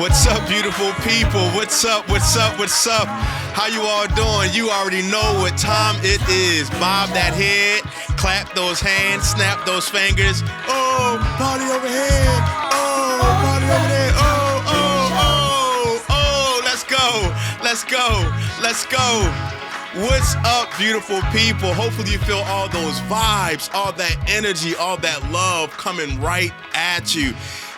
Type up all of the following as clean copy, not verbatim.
What's up, beautiful people? What's up? What's up? What's up? How you all doing? You already know what time it is. Bob that head, clap those hands, snap those fingers. Oh, party over here. Oh, party over there. Oh, let's go. Let's go. Let's go. What's up, beautiful people? Hopefully you feel all those vibes, all that energy, all that love coming right at you.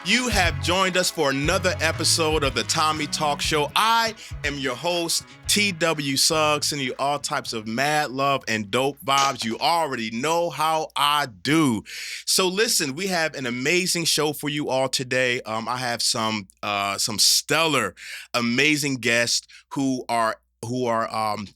You have joined us for another episode of the TOMMIE Talk Show. I am your host, TW Suggs, sending you all types of mad love and dope vibes. You already know how I do. So listen, we have an amazing show for you all today. I have some stellar, amazing guests who are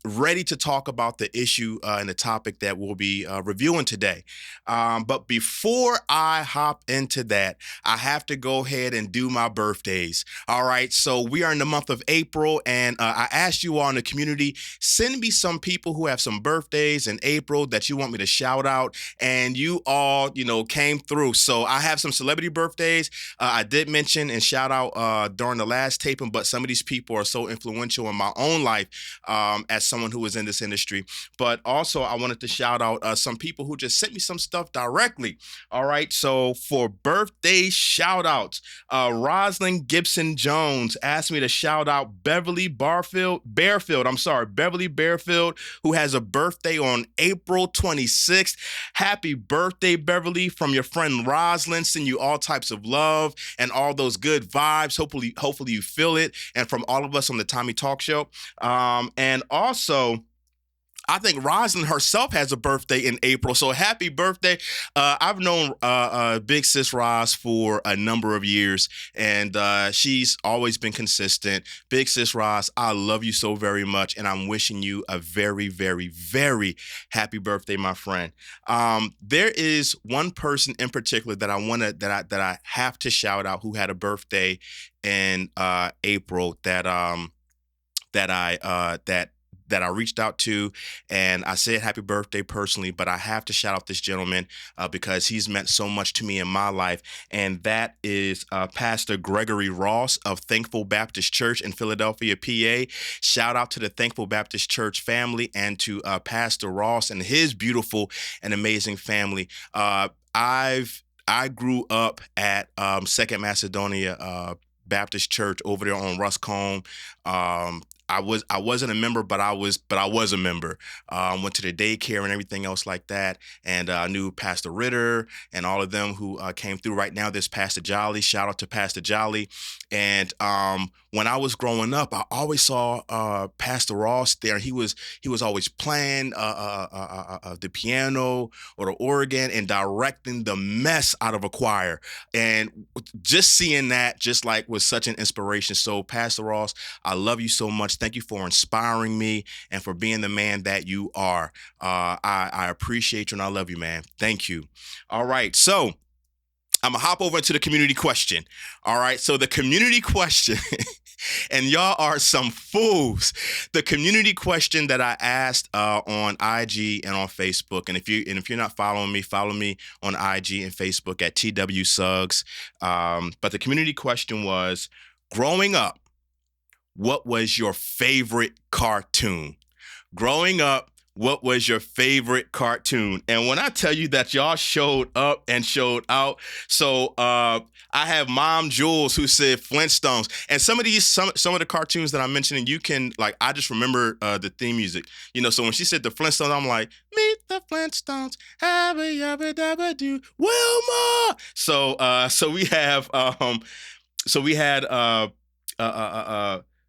ready to talk about the issue and the topic that we'll be reviewing today. But before I hop into that, I have to go ahead and do my birthdays. All right, so we are in the month of April, and I asked you all in the community, send me some people who have some birthdays in April that you want me to shout out, and you all, came through. So I have some celebrity birthdays. I did mention and shout out during the last taping, but some of these people are so influential in my own life as someone who is in this industry. But also I wanted to shout out some people who just sent me some stuff directly. All right, so for birthday shout outs, Rosalind Gibson Jones asked me to shout out Beverly Bearfield, who has a birthday on April 26th. Happy birthday, Beverly, from your friend Rosalind. Send you all types of love and all those good vibes. Hopefully you feel it. And from all of us on the TOMMIE Talk Show. And also, I think Rosalind herself has a birthday in April, so happy birthday. I've known Big Sis Roz for a number of years, and she's always been consistent. Big Sis Roz, I love you so very much, and I'm wishing you a very, very, very happy birthday, my friend. There is one person in particular that I have to shout out who had a birthday in April that I reached out to, and I said happy birthday personally, but I have to shout out this gentleman because he's meant so much to me in my life, and that is Pastor Gregory Ross of Thankful Baptist Church in Philadelphia, PA. Shout out to the Thankful Baptist Church family and to Pastor Ross and his beautiful and amazing family. I grew up at Second Macedonia Baptist Church over there on Ruscombe. I wasn't a member, but I was a member. Went to the daycare and everything else like that, and I knew Pastor Ritter and all of them who came through. Right now, there's Pastor Jolly. Shout out to Pastor Jolly. And when I was growing up, I always saw Pastor Ross there. He was always playing the piano or the organ and directing the mess out of a choir. And just seeing that was such an inspiration. So Pastor Ross, I love you so much. Thank you for inspiring me and for being the man that you are. I appreciate you and I love you, man. Thank you. All right, so I'm going to hop over into the community question. All right, so the community question, and y'all are some fools. The community question that I asked on IG and on Facebook, and if you're not following me, follow me on IG and Facebook at TW Suggs. But the community question was, growing up, what was your favorite cartoon? Growing up, what was your favorite cartoon? And when I tell you that y'all showed up and showed out, so I have Mom Jules who said Flintstones, and some of the cartoons that I'm mentioning, you can I just remember the theme music, So when she said the Flintstones, I'm like, meet the Flintstones, habba yabba dabba doo, Wilma. So we had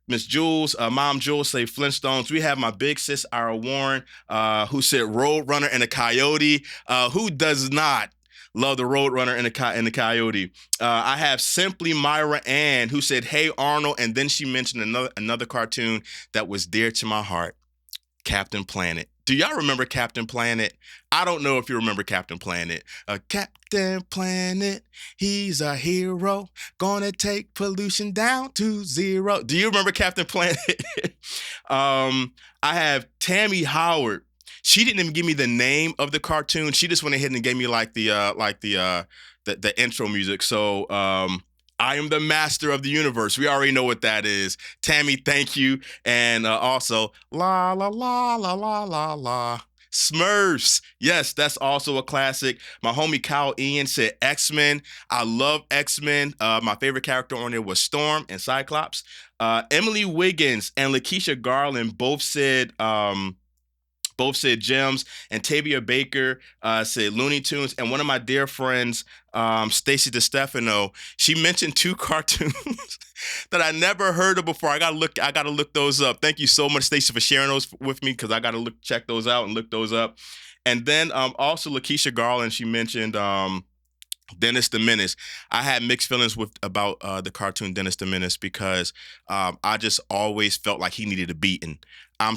Miss Jules, Mom Jules say Flintstones. We have my big sis, Ira Warren, who said Roadrunner and a Coyote. Who does not love the Roadrunner and the Coyote? I have Simply Myra Ann, who said, Hey Arnold, and then she mentioned another cartoon that was dear to my heart, Captain Planet. Do y'all remember Captain Planet? I don't know if you remember Captain Planet. Captain Planet, he's a hero, gonna take pollution down to zero. Do you remember Captain Planet? I have Tammy Howard. She didn't even give me the name of the cartoon. She just went ahead and gave me the intro music. So I am the master of the universe. We already know what that is. Tammy, thank you. And also, la, la, la, la, la, la, la. Smurfs. Yes, that's also a classic. My homie Kyle Ian said X-Men. I love X-Men. My favorite character on there was Storm and Cyclops. Emily Wiggins and Lakeisha Garland both said Gems, and Tavia Baker said Looney Tunes. And one of my dear friends, Stacy DeStefano, she mentioned two cartoons that I never heard of before. I gotta look those up. Thank you so much, Stacy, for sharing those with me because I gotta check those out and look those up. And then also Lakeisha Garland, she mentioned Dennis the Menace. I had mixed feelings about the cartoon Dennis the Menace because I just always felt like he needed a beating. I'm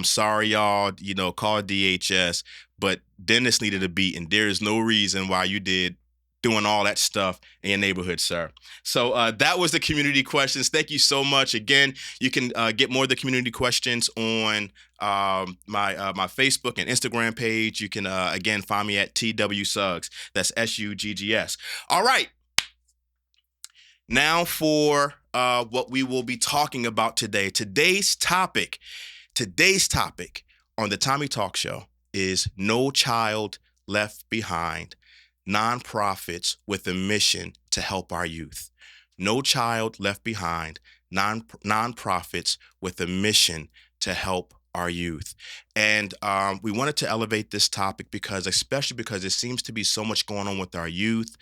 sorry, y'all. Call DHS, but Dennis needed a beating. There is no reason why you did doing all that stuff in your neighborhood, sir. So that was the community questions. Thank you so much. Again, you can get more of the community questions on my Facebook and Instagram page. You can again find me at TW Suggs. That's SUGGS. All right. Now for what we will be talking about today. Today's topic on the Tommie Talk Show is No Child Left Behind, nonprofits with a mission to help our youth. No Child Left Behind, nonprofits with a mission to help our youth. And we wanted to elevate this topic especially because there seems to be so much going on with our youth.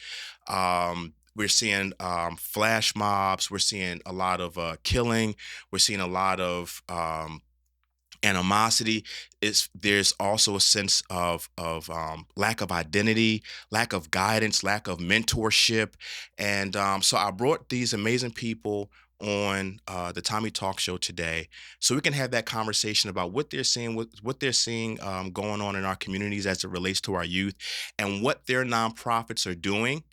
We're seeing flash mobs. We're seeing a lot of killing. We're seeing a lot of animosity. There's also a sense of lack of identity, lack of guidance, lack of mentorship, and so I brought these amazing people on the Tommie Talk Show today, so we can have that conversation about what they're seeing going on in our communities as it relates to our youth, and what their nonprofits are doing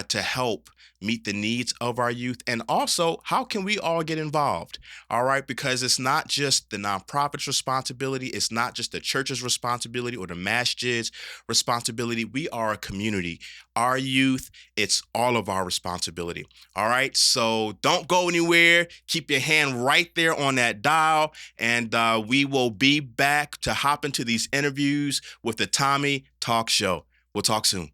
to help meet the needs of our youth, and also how can we all get involved. All right, because it's not just the nonprofit's responsibility, it's not just the church's responsibility or the masjid's responsibility. We are a community. Our youth, it's all of our responsibility. All right, so don't go anywhere. Keep your hand right there on that dial, and we will be back to hop into these interviews with the Tommie Talk Show. We'll talk soon.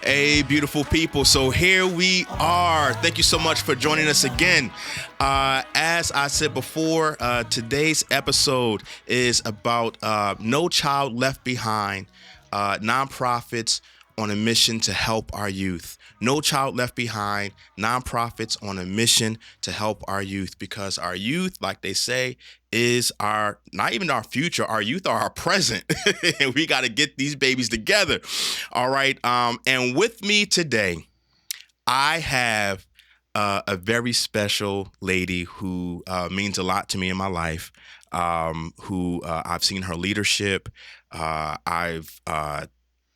Hey, beautiful people. So here we are. Thank you so much for joining us again. As I said before, today's episode is about No Child Left Behind, nonprofits on a mission to help our youth. No Child Left Behind, nonprofits on a mission to help our youth, because our youth, like they say, is our, not even our future, our youth are our present. And we got to get these babies together. All right. And with me today, I have a very special lady who means a lot to me in my life, who I've seen her leadership. I've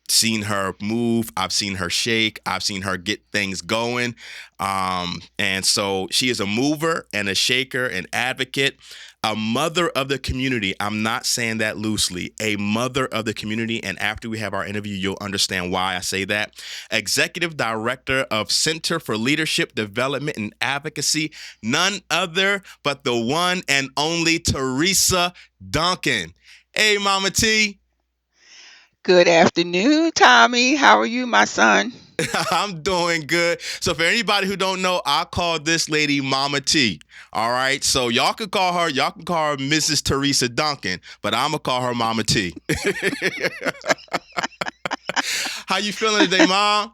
seen her move. I've seen her shake. I've seen her get things going. And so she is a mover and a shaker, an advocate, a mother of the community. I'm not saying that loosely, a mother of the community. And after we have our interview, you'll understand why I say that. Executive Director of Center for Leadership Development and Advocacy, none other but the one and only Teresa Duncan. Hey, Mama T. Good afternoon, Tommy. How are you, my son? I'm doing good. So for anybody who don't know, I call this lady Mama T. All right. So y'all can call her Mrs. Teresa Duncan, but I'm gonna call her Mama T. How you feeling today, Mom?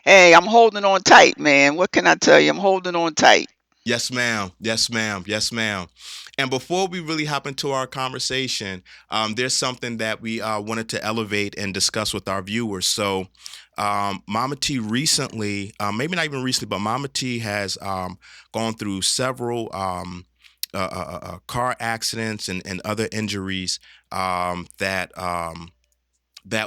Hey, I'm holding on tight, man. What can I tell you? I'm holding on tight. Yes, ma'am. Yes, ma'am. Yes, ma'am. And before we really hop into our conversation, there's something that we wanted to elevate and discuss with our viewers. So, Mama T recently, maybe not even recently, but Mama T has gone through several car accidents and other injuries that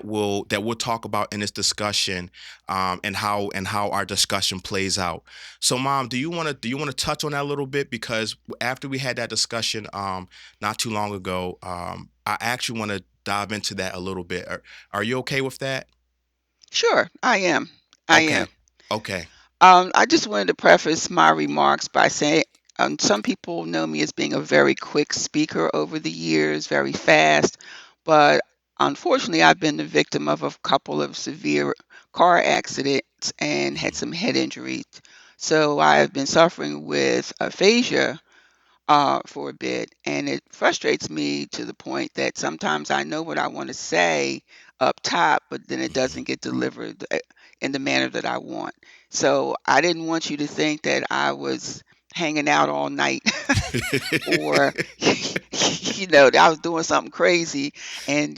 we'll talk about in this discussion, and how our discussion plays out. So, Mom, do you want to touch on that a little bit, because after we had that discussion not too long ago, I actually want to dive into that a little bit. Are you okay with that? Sure, I am. I am. Okay. Okay. I just wanted to preface my remarks by saying some people know me as being a very quick speaker over the years, very fast, but unfortunately, I've been the victim of a couple of severe car accidents and had Mhm. some head injuries. So I've been suffering with aphasia for a bit, and it frustrates me to the point that sometimes I know what I want to say up top, but then it Mhm. doesn't get delivered in the manner that I want. So I didn't want you to think that I was hanging out all night or that I was doing something crazy, and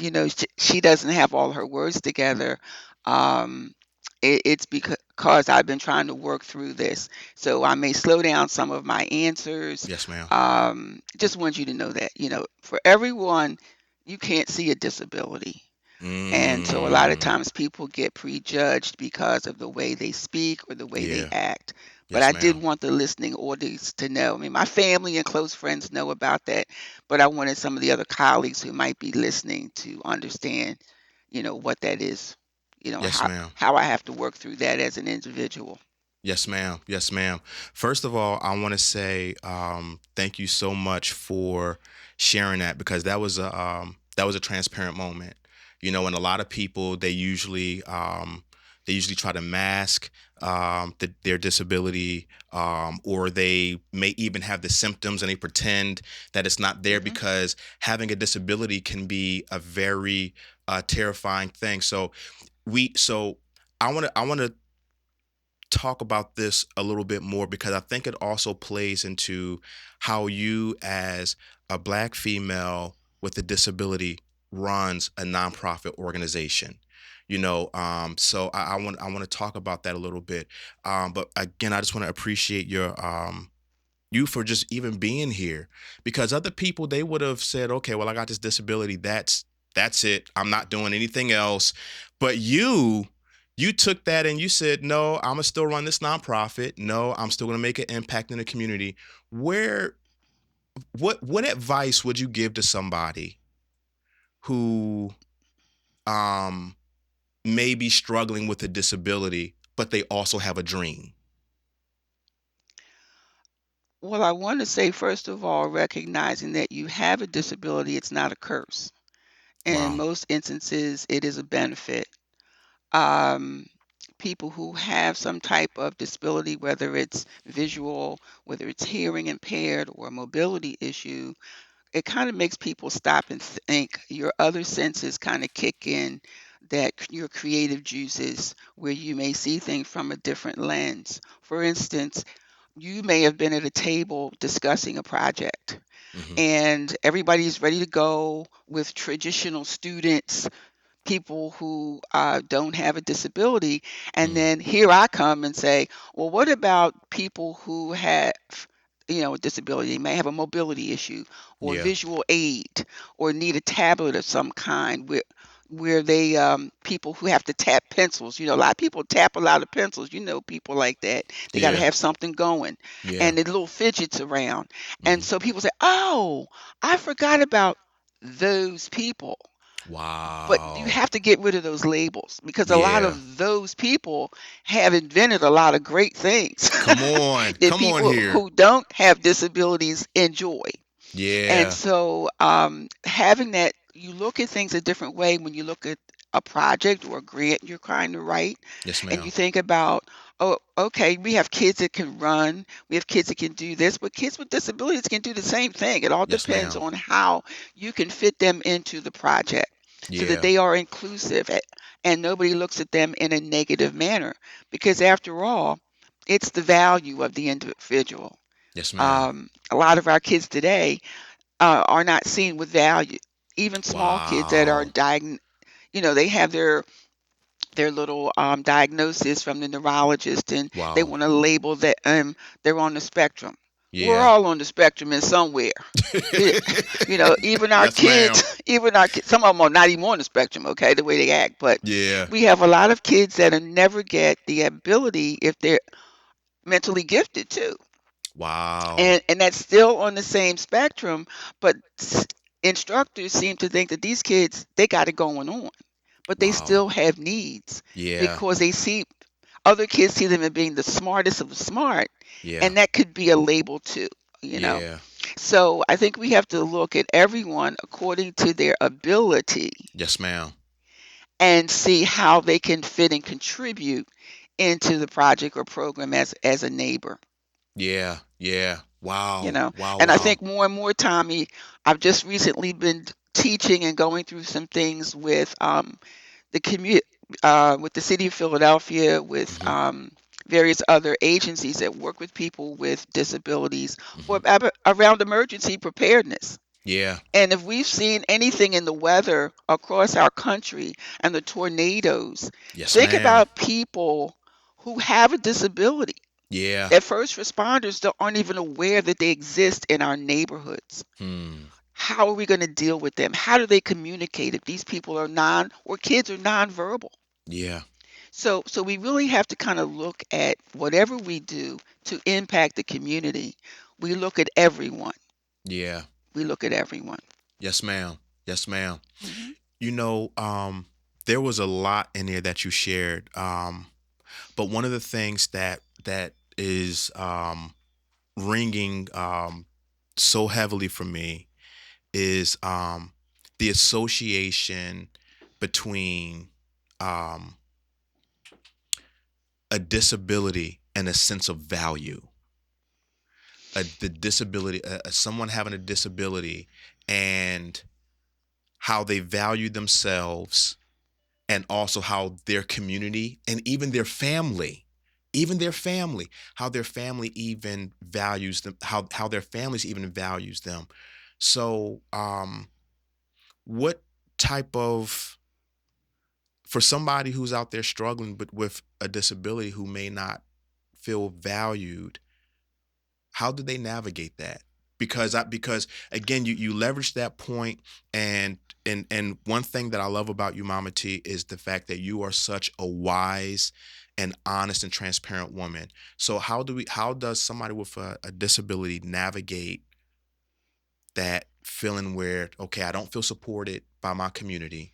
she doesn't have all her words together. um it's because I've been trying to work through this, so I may slow down some of my answers. Yes, ma'am. Just want you to know that, for everyone, you can't see a disability. And so a lot of Mm. times people get prejudged because of the way they speak or the way they Yeah. act. But Yes, I did ma'am. want the listening audience to know. I mean, my family and close friends know about that, but I wanted some of the other colleagues who might be listening to understand, what that is, Yes, ma'am. how I have to work through that as an individual. Yes, ma'am. Yes, ma'am. First of all, I want to say thank you so much for sharing that, because that was a transparent moment. And a lot of people, they usually try to mask their disability, or they may even have the symptoms and they pretend that it's not there, Hmm. because having a disability can be a very terrifying thing. So I want to talk about this a little bit more, because I think it also plays into how you, as a Black female with a disability, runs a nonprofit organization. So I want to talk about that a little bit. But again, I just want to appreciate you for just even being here, because other people, they would have said, okay, well, I got this disability, that's it, I'm not doing anything else. But you took that and you said, no, I'm gonna still run this nonprofit, no, I'm still gonna make an impact in the community. Where what advice would you give to somebody who um may be struggling with a disability, but they also have a dream? Well, I want to say, first of all, recognizing that you have a disability, it's not a curse. In Wow. most instances, it is a benefit. um, People who have some type of disability, whether it's visual, whether it's hearing impaired, or a mobility issue, it kind of makes people stop and think. Your other senses kind of kick in, that your creative juices, where you may see things from a different lens. For instance, you may have been at a table discussing a project, Hmm. and everybody's ready to go with traditional students, people who don't have a disability. And Mm. then here I come and say, well, what about people who have, a disability? They may have a mobility issue or Yeah. visual aid or need a tablet of some kind, where they people who have to tap pencils. A lot of people tap a lot of pencils. People like that. They got to Yeah. have something going, Yeah. and the little fidgets around. And Hmm. so people say, oh, I forgot about those people. But you Wow. have to get rid of those labels, because a lot Yeah. of those people have invented a lot of great things Come on. that Come on people here. who don't have disabilities enjoy. And Yeah. so, having that, you look at things a different way when you look at a project or a grant you're trying to write, Yes, and you ma'am. think about, oh, okay, we have kids that can run, we have kids that can do this, but kids with disabilities can do the same thing. It all Yes, depends ma'am. on how you can fit them into the project so that Yeah. they are inclusive, and nobody looks at them in a negative manner, because after all, it's the value of the individual. Yes, ma'am. A lot of our kids today are not seen with value. Even small kids that are Wow. diagnosed, they have their little diagnosis from the neurologist, and they Wow. want to label that they're on the spectrum. We're Yeah. all on the spectrum in somewhere. Eh, even our Yes, ma'am. kids, even our kids, some of them are not even on the spectrum, okay, the way they act. But Yeah. we have a lot of kids that will never get the ability if they're mentally gifted too, Wow. and that's still on the same spectrum, but instructors seem to think that these kids, they got it going on, but they Wow. still have needs Yeah. because they see other kids see them as being the smartest of the smart, Yeah. and that could be a label too, you know. Yeah. So I think we have to look at everyone according to their ability Yes, ma'am. and see how they can fit and contribute into the project or program as a neighbor, Yeah. Yeah. you Wow. know. Wow. And I Wow. think more and more, Tommy, I've just recently been teaching and going through some things the community, with the city of Philadelphia, with Mhm. various other agencies that work with people with disabilities for Mhm. around emergency preparedness. Yeah. And if we've seen anything in the weather across our country and the tornadoes, Yes, think ma'am. about people who have a disability, Yeah. that first responders aren't even aware that they exist in our neighborhoods. Hmm. How are we going to deal with them? How do they communicate if these people are non or kids are nonverbal? Yeah. So we really have to kind of look at whatever we do to impact the community. We look at everyone. Yeah. We look at everyone. Yes, ma'am. Yes, ma'am. Hmm. You know, there was a lot in there that you shared. But one of the things that is ringing so heavily for me is the association between um, a disability and a sense of value. The disability, someone having a disability, and how they value themselves, and also how their community and even their family, how their family even values them, how their families even values them. So, what type of, for somebody who's out there struggling but with a disability who may not feel valued, how do they navigate that? Because again, you leverage that point, and one thing that I love about you, Mama T, is the fact that you are such a wise and honest and transparent woman. So how does somebody with a disability navigate that feeling where, okay, I don't feel supported by my community.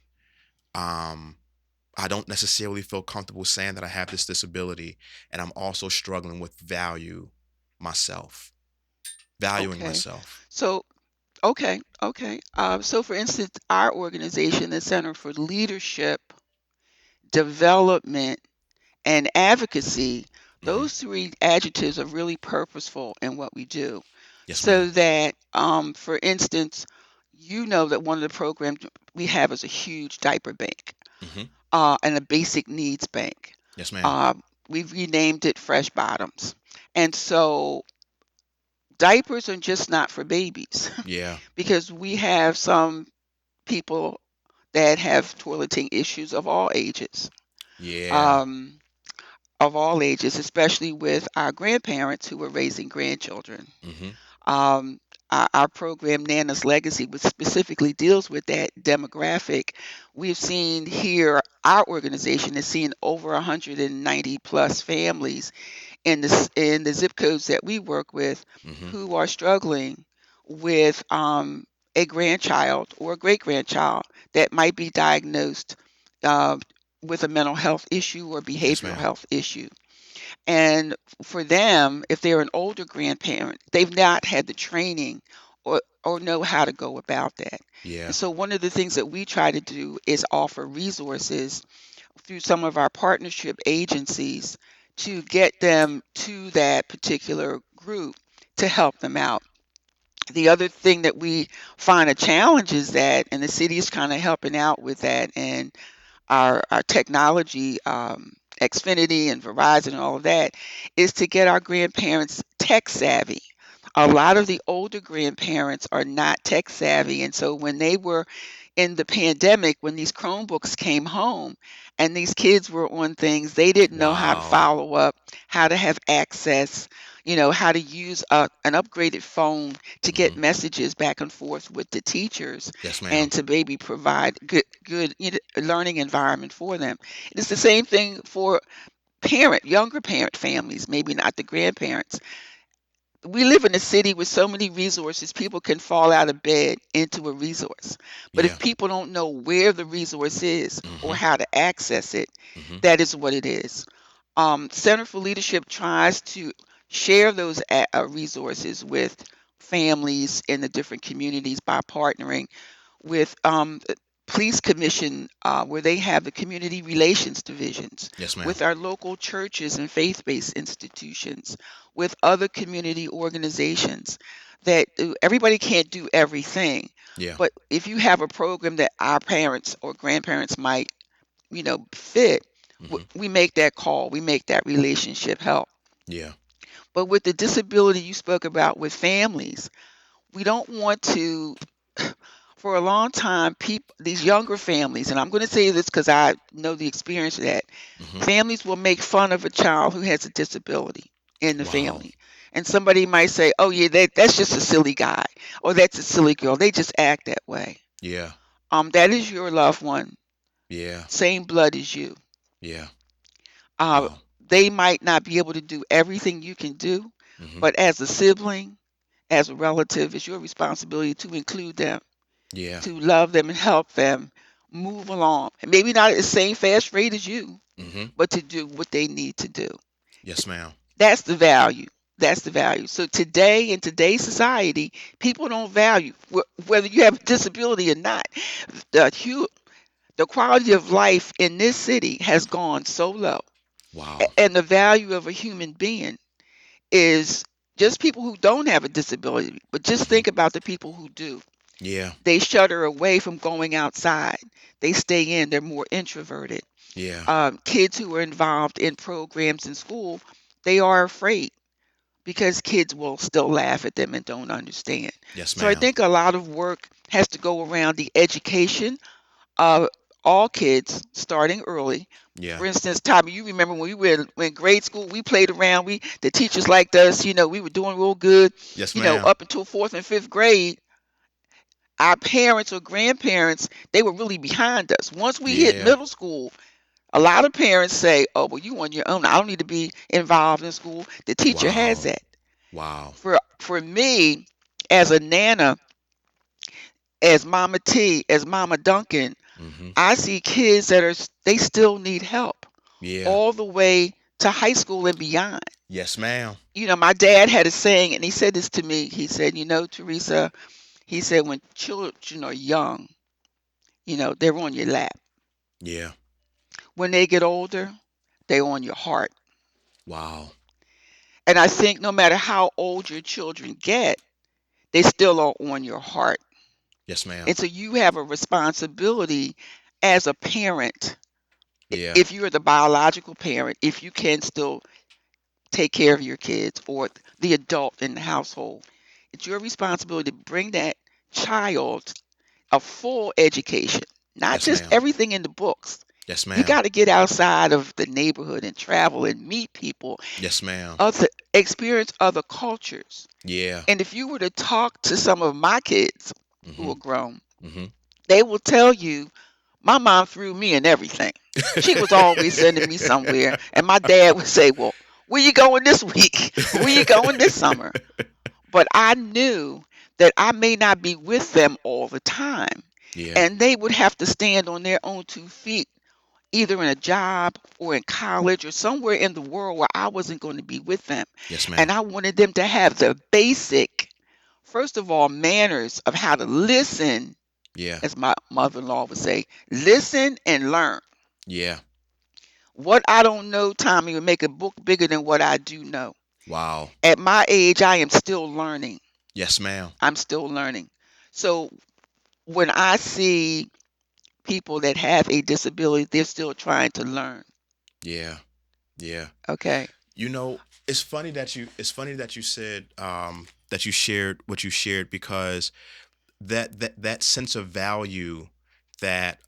Um, I don't necessarily feel comfortable saying that I have this disability, and I'm also struggling with myself, valuing Okay. myself. So, okay. So, for instance, our organization, the Center for Leadership, Development, and Advocacy, Hmm. those three adjectives are really purposeful in what we do. Yes, So ma'am. that, for instance, you know that one of the programs we have is a huge diaper bank, Hmm. and a basic needs bank. Yes, ma'am. Uh, we've renamed it Fresh Bottoms. And so diapers are just not for babies Yeah. because we have some people that have toileting issues Yeah. um, of all ages, especially with our grandparents who are raising grandchildren. Hmm. Um, our program, Nana's Legacy, which specifically deals with that demographic, we've seen here, our organization has seen over 190 plus families in the zip codes that we work with Hmm. who are struggling with a grandchild or a great grandchild that might be diagnosed uh, with a mental health issue or Yes, behavioral ma'am. health issue. And for them, if they're an older grandparent, they've not had the training or know how to go about that. Yeah. And so one of the things that we try to do is offer resources through some of our partnership agencies to get them to that particular group to help them out. The other thing that we find a challenge is that, and the city is kind of helping out with that, and our technology, Xfinity and Verizon and all of that, is to get our grandparents tech savvy. A lot of the older grandparents are not tech savvy. And so when they were in the pandemic, when these Chromebooks came home and these kids were on things, they didn't know how to Wow. follow up, how to have access, how to use an upgraded phone to get Hmm. messages back and forth with the teachers Yes, ma'am. and to maybe provide good learning environment for them. It's the same thing for younger parent families, maybe not the grandparents. we live in a city with so many resources, people can fall out of bed into a resource. But Yeah. if people don't know where the resource is or Mm-hmm. how to access it, Mm-hmm. that is what it is. Center for Leadership tries to share those resources with families in the different communities by partnering with the police commission, where they have the community relations divisions, Yes, ma'am. with our local churches and faith-based institutions, with other community organizations. That everybody can't do everything, Yeah. but if you have a program that our parents or grandparents might, fit, Mm-hmm. we make that call, we make that relationship help. Yeah. But with the disability you spoke about with families, we don't want to. For a long time, people, these younger families, and I'm going to say this because I know the experience of that, Mm-hmm. families will make fun of a child who has a disability in the Wow. family. And somebody might say, oh, yeah, that's just a silly guy, or that's a silly girl. They just act that way. Yeah. That is your loved one, Yeah. same blood as you. Yeah. Uh, Wow. they might not be able to do everything you can do, Mm-hmm. but as a sibling, as a relative, it's your responsibility to include them, Yeah. to love them and help them move along. And maybe not at the same fast rate as you, Mm-hmm. but to do what they need to do. Yes, ma'am. That's the value. That's the value. So today, in today's society, people don't value whether you have a disability or not. The the quality of life in this city has gone so low, Wow. and the value of a human being is just people who don't have a disability. But just Mm-hmm. think about the people who do. Yeah. They shudder away from going outside. They stay in. They're more introverted. Yeah. Kids who are involved in programs in school, they are afraid because kids will still laugh at them and don't understand. Yes, So I ma'am. think a lot of work has to go around the education of all kids starting early. Yeah. For instance, Tommy, you remember when we were in grade school, we played around. The teachers liked us. We were doing real good. Yes, ma'am. Up until fourth and fifth grade, our parents or grandparents, they were really behind us. Once we hit Yeah. middle school, a lot of parents say, oh, well, you on your own. I don't need to be involved in school. The teacher has Wow. that. Wow. For me, as a nana, as Mama T, as Mama Duncan, Mm-hmm. I see kids that they still need help Yeah. all the way to high school and beyond. Yes, ma'am. My dad had a saying, and he said this to me. He said, Teresa, he said, when children are young, they're on your lap. Yeah. When they get older, they're on your heart. Wow. And I think no matter how old your children get, they still are on your heart. Yes, ma'am. And so you have a responsibility as a parent, Yeah. if you're the biological parent, if you can still take care of your kids or the adult in the household. It's your responsibility to bring that child a full education, not Yes, just ma'am. everything in the books. Yes, You ma'am. got to get outside of the neighborhood and travel and meet people, Yes, ma'am. other experience other cultures. Yeah. And if you were to talk to some of my kids who Mm-hmm. are grown, Mm-hmm. they will tell you my mom threw me in everything. She was always sending me somewhere, and my dad would say, well, where you going this week? Where you going this summer? But I knew that I may not be with them all the time, Yeah. and they would have to stand on their own 2 feet, either in a job or in college or somewhere in the world where I wasn't going to be with them. Yes, ma'am. And I wanted them to have the basic, first of all, manners of how to listen, Yeah. as my mother-in-law would say, listen and learn. Yeah. What I don't know, Tommy, would make a book bigger than what I do know. Wow. At my age, I am still learning. Yes, ma'am. I'm still learning. So when I see people that have a disability, they're still trying to learn. Yeah. Yeah. Okay. It's funny that you said that you shared what you shared because that sense of value that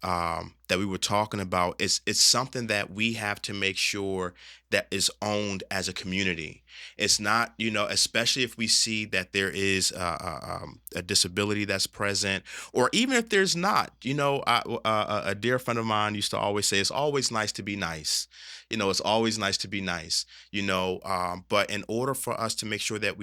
we were talking about is it's something that we have to make sure that is owned as a community. It's not, especially if we see that there is a disability that's present, or even if there's not. A dear friend of mine used to always say, "It's always nice to be nice." It's always nice to be nice. But in order for us to make sure that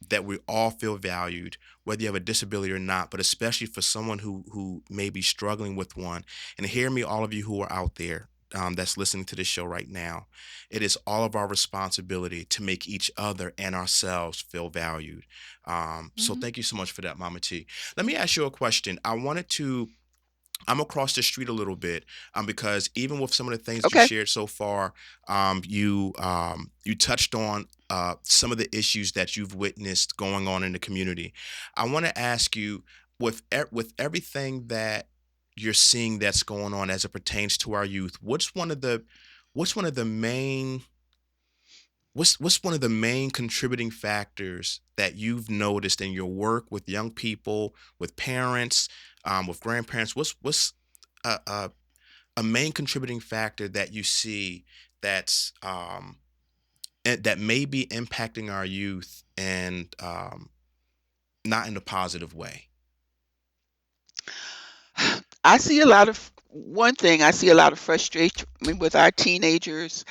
that we all feel valued, whether you have a disability or not, but especially for someone who may be struggling with one. And hear me, all of you who are out there, that's listening to this show right now. It is all of our responsibility to make each other and ourselves feel valued. So Mhm. thank you so much for that, Mama T. Let me ask you a question. I'm across the street a little bit, because even with some of the things that you Okay. shared so far, you touched on some of the issues that you've witnessed going on in the community. I want to ask you, with everything that you're seeing that's going on as it pertains to our youth, what's one of the main what's one of the main contributing factors that you've noticed in your work with young people, with parents, with grandparents? What's a, a, a main contributing factor that you see that's that may be impacting our youth, and not in a positive way? I see a lot of one thing, I see a lot of frustration with our teenagers.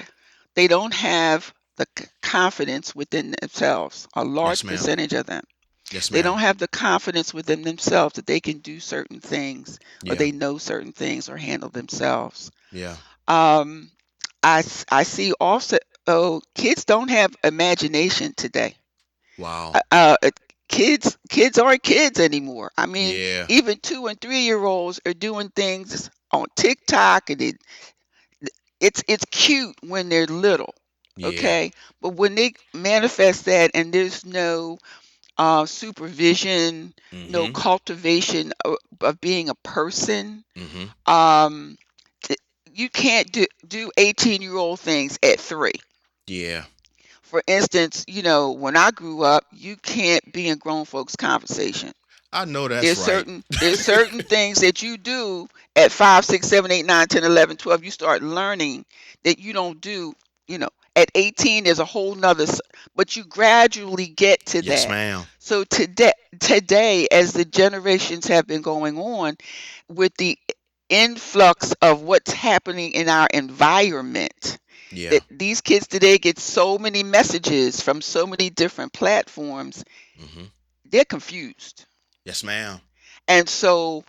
They don't have the confidence within themselves, a Yes, large ma'am. percentage of them. Yes, They don't ma'am. have the confidence within themselves that they can do certain things, or Yeah. they know certain things, or handle themselves. Yeah. Um, I see also, oh, kids don't have imagination today. Wow. Uh, uh, uh, kids aren't kids anymore. I mean, Yeah. even 2 and 3 year olds are doing things on TikTok, and it's cute when they're little, Yeah. okay? But when they manifest that, and there's no supervision, no Mm-hmm. cultivation of being a person, Mm-hmm. um, th- you can't do 18-year-old things at 3. Yeah. For instance, when I grew up, you can't be in grown folks' conversation. I know that's There's right. certain things that you do at 5, 6, 7, 8, 9, 10, 11, 12. You start learning that you don't do, at 18, there's a whole nother, but you gradually get to Yes, that. ma'am. So today, as the generations have been going on, with the influx of what's happening in our environment, Yeah. that these kids today get so many messages from so many different platforms, Mm-hmm. they're confused. Yes, ma'am. And so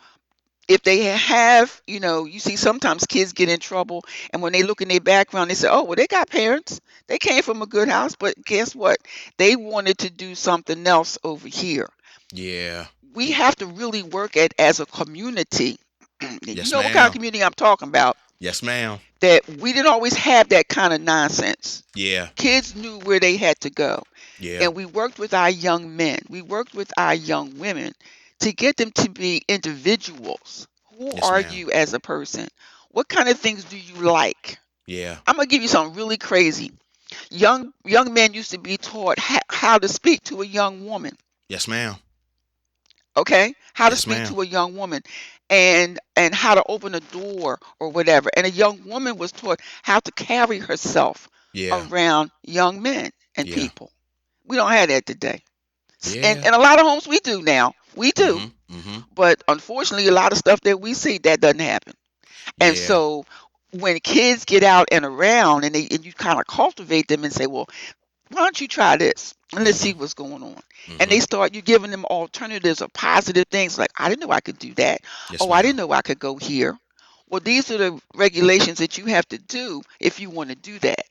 if they have, you see sometimes kids get in trouble, and when they look in their background, they say, oh, well, they got parents. They came from a good house, but guess what? They wanted to do something else over here. Yeah. We have to really work at as a community. You Yes, know what kind of ma'am. community I'm talking about, Yes, ma'am. that we didn't always have that kind of nonsense. Yeah. Kids knew where they had to go. Yeah. And we worked with our young men, we worked with our young women to get them to be individuals. Who Yes, are ma'am. you as a person? What kind of things do you like? Yeah. I'm gonna give you something really crazy. Young men used to be taught how to speak to a young woman. Yes, ma'am. Okay, how to Yes, speak ma'am. to a young woman, and how to open a door or whatever. And a young woman was taught how to carry herself Yeah. around young men and Yeah. people. We don't have that today. And Yeah. in a lot of homes we do now. We do. Mm-hmm. Mm-hmm. But unfortunately, a lot of stuff that we see, that doesn't happen. And Yeah. so when kids get out and around, and you kind of cultivate them and say, well, why don't you try this and let's Mm-hmm. see what's going on. And Mm-hmm. they start you giving them alternatives or positive things, like, I didn't know I could do that. Yes, Oh, I ma'am. didn't know I could go here. Well, these are the regulations that you have to do if you want to do that.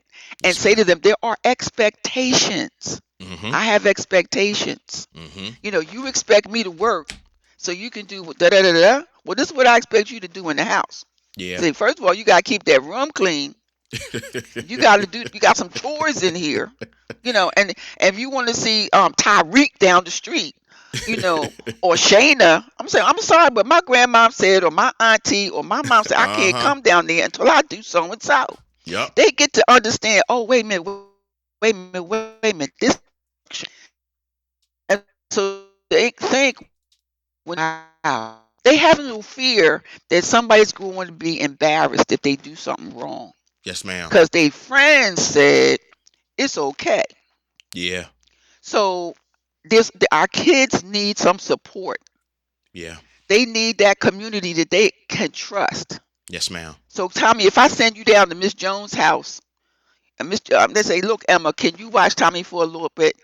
And Yes, say to ma'am. them, there are expectations. Mm-hmm. I have expectations. Mm-hmm. You expect me to work so you can do da da da da. Well, this is what I expect you to do in the house. Yeah. See, first of all, you got to keep that room clean. You got some chores in here, and if you want to see Tyreek down the street, or Shayna, I'm saying, I'm sorry, but my grandmom said, or my auntie, or my mom said, I can't Uh-huh. come down there until I do so and so. Yup. They get to understand, oh, wait a minute, wait a minute, this and so they think when they have no fear that somebody's going to be embarrassed if they do something wrong, Yes, ma'am. because their friends said it's okay. Yeah. So our kids need some support. Yeah. They need that community that they can trust. Yes, ma'am. So Tommy, if I send you down to Miss Jones' house, and they say, look, Emma, can you watch Tommy for a little bit?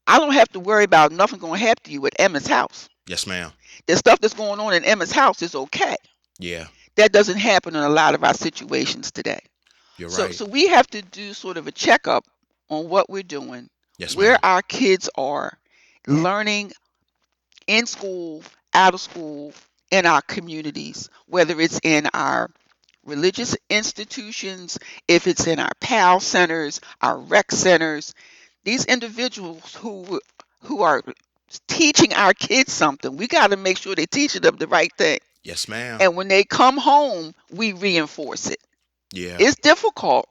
I don't have to worry about nothing going to happen to you at Emma's house. Yes, ma'am. The stuff that's going on in Emma's house is okay. Yeah, That doesn't happen in a lot of our situations today. you're So, right. so we have to do sort of a checkup on what we're doing, Yes, where ma'am. our kids are learning in school, out of school, in our communities, whether it's in our religious institutions, if it's in our PAL centers, our rec centers. These individuals who are teaching our kids something, we got to make sure they're teaching them the right thing. Yes, ma'am. And when they come home, we reinforce it. Yeah, It's difficult,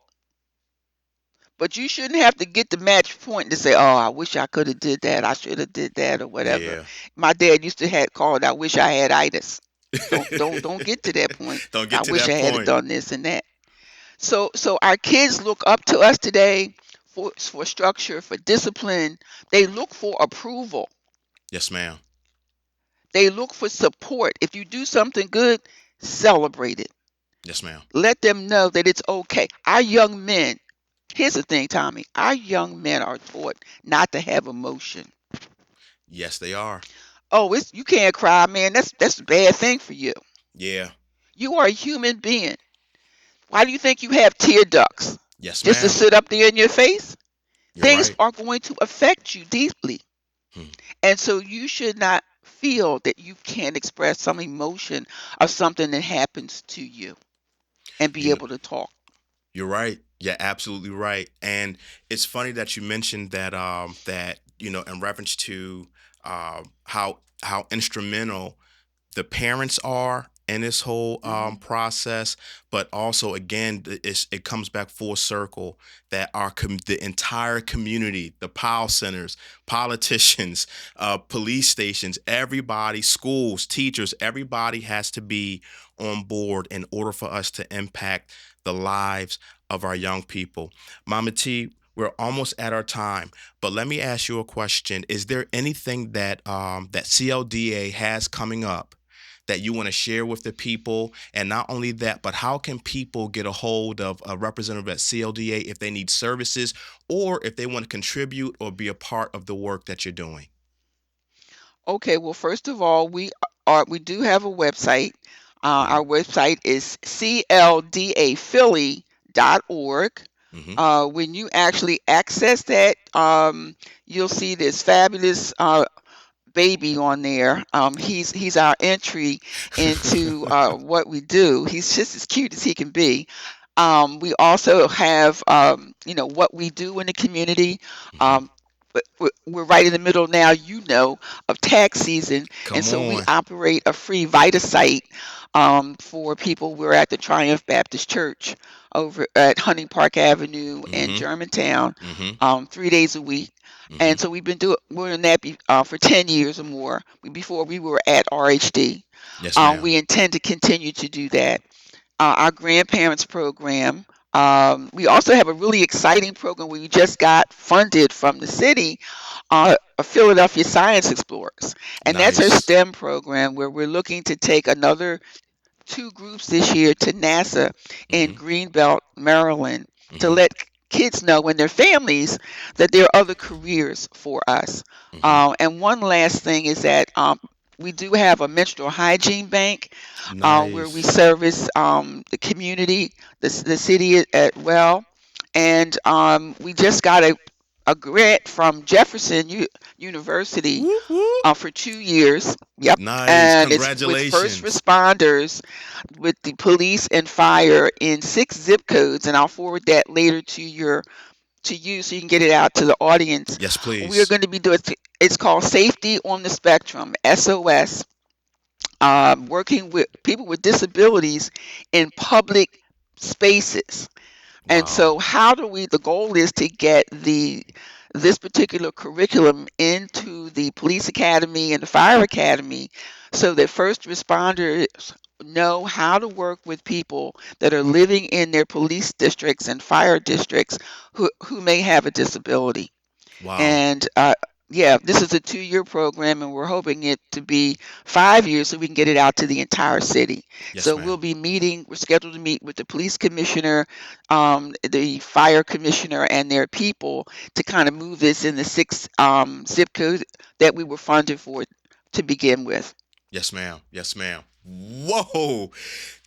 but you shouldn't have to get the match point to say, "Oh, I wish I could have did that. I should have did that, or whatever." yeah. My dad used to have called, "I wish I had itis." Don't get to that point. Don't I get to wish I that had point. done this and that. So our kids look up to us today for structure, for discipline. They look for approval. Yes, ma'am. They look for support. If you do something good, celebrate it. Yes, ma'am. Let them know that it's okay. Our young men, here's the thing, Tommy. Our young men are taught not to have emotion. Yes, they are. Oh, it's you can't cry, man. That's a bad thing for you. Yeah. You are a human being. Why do you think you have tear ducts? Yes, Just to ma'am. sit up there in your face? You're Things right. are going to affect you deeply. Hmm. And so you should not feel that you can't express some emotion of something that happens to you and be You able to talk. You're right. You're absolutely right. And it's funny that you mentioned that in reference to how instrumental the parents are in this whole Hmm. process, but also again, it comes back full circle that the entire community, the POW centers, politicians, police stations, everybody, schools, teachers, everybody has to be on board in order for us to impact the lives of our young people. Mama T, we're almost at our time, but let me ask you a question. Is there anything that CLDA has coming up that you want to share with the people? And not only that, but how can people get a hold of a representative at CLDA if they need services or if they want to contribute or be a part of the work that you're doing? Okay, well, first of all, we do have a website. Mm-hmm. Our website is cldaphilly.org. Mm-hmm. When you actually access that, you'll see this fabulous baby on there. He's our entry into what we do. He's just as cute as he can be. We also have, what we do in the community. Mm-hmm. Um, but we're right in the middle now, of tax season, and Come so we on. operate a free Vita site for people. We're at the Triumph Baptist Church over at Hunting Park Avenue in Mm-hmm. Germantown, Mm-hmm. 3 days a week. Mm-hmm. And so we've been doing that for 10 years or more. Before we were at RHD. Yes, ma'am. We intend to continue to do that. Our grandparents program. We also have a really exciting program where we just got funded from the city, Philadelphia Science Explorers. And that's our Nice. STEM program where we're looking to take another two groups this year to NASA in Mm-hmm. Greenbelt, Maryland, to Mm-hmm. let kids know and their families that there are other careers for us. Mm-hmm. And one last thing is that we do have a menstrual hygiene bank where we Nice. service the community, the city as well. And we just got a grant from Jefferson University Whoop whoop. for 2 years. Yep. Nice. And it's with first Congratulations. responders, with the police and fire in 6 zip codes. And I'll forward that later to you so you can get it out to the audience. Yes, We are please. going to be doing it's called Safety on the Spectrum, SOS, working with people with disabilities in public spaces. And Wow. so how do we the goal is to get the this particular curriculum into the police academy and the fire academy so that first responders know how to work with people that are living in their police districts and fire districts who may have a disability. Wow. And Yeah, this is a 2-year program, and we're hoping it to be 5 years so we can get it out to the entire city. Yes, So we'll ma'am. be meeting, we're scheduled to meet with the police commissioner, the fire commissioner, and their people to kind of move this in the six zip code that we were funded for to begin with. Yes, ma'am. Yes, ma'am. Whoa.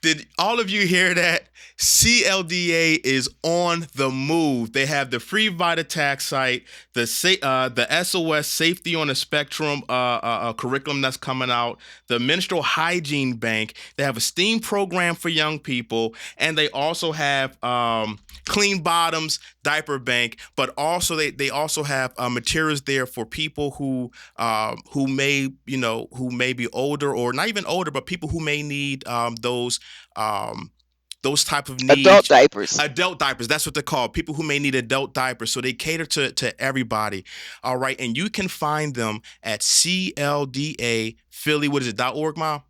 Did all of you hear that? CLDA is on the move. They have the free VitaTax site, the SOS Safety on the Spectrum curriculum that's coming out, the Menstrual Hygiene Bank. They have a STEAM program for young people, and they also have Clean Bottoms Diaper Bank. But also they also have materials there for people who may who may be older or not even older, but people who may need um, those type of Adult needs. diapers. Adult diapers, that's what they're called. People who may need adult diapers. So they cater to everybody. All right. And you can find them at CLDA Philly. What is it? .org, Mom?